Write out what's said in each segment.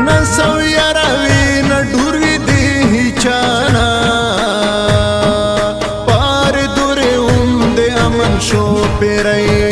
نسو یاروی نډوروی دی چانا پار دوره اوم د امن شو پیرئی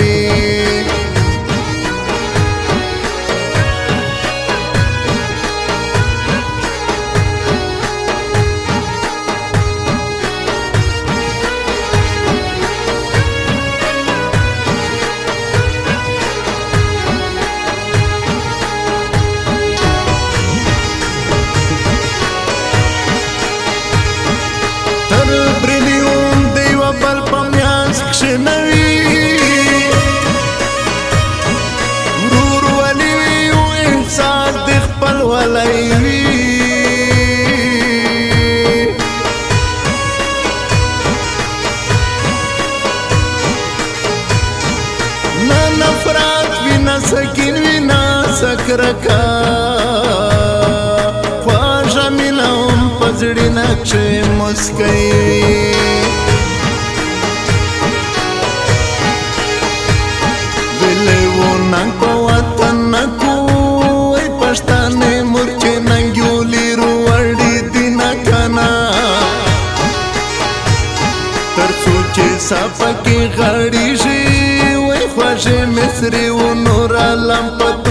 سکین وینا سکرکا خواجه مینم پزړی نقشې مسکئی ویلو ننګ په وطن نکو ای پښتانه مورچې ننګیولې روړې دینا کنا تر سوچې صفه کې غړې شي خواجه مصری و نور علم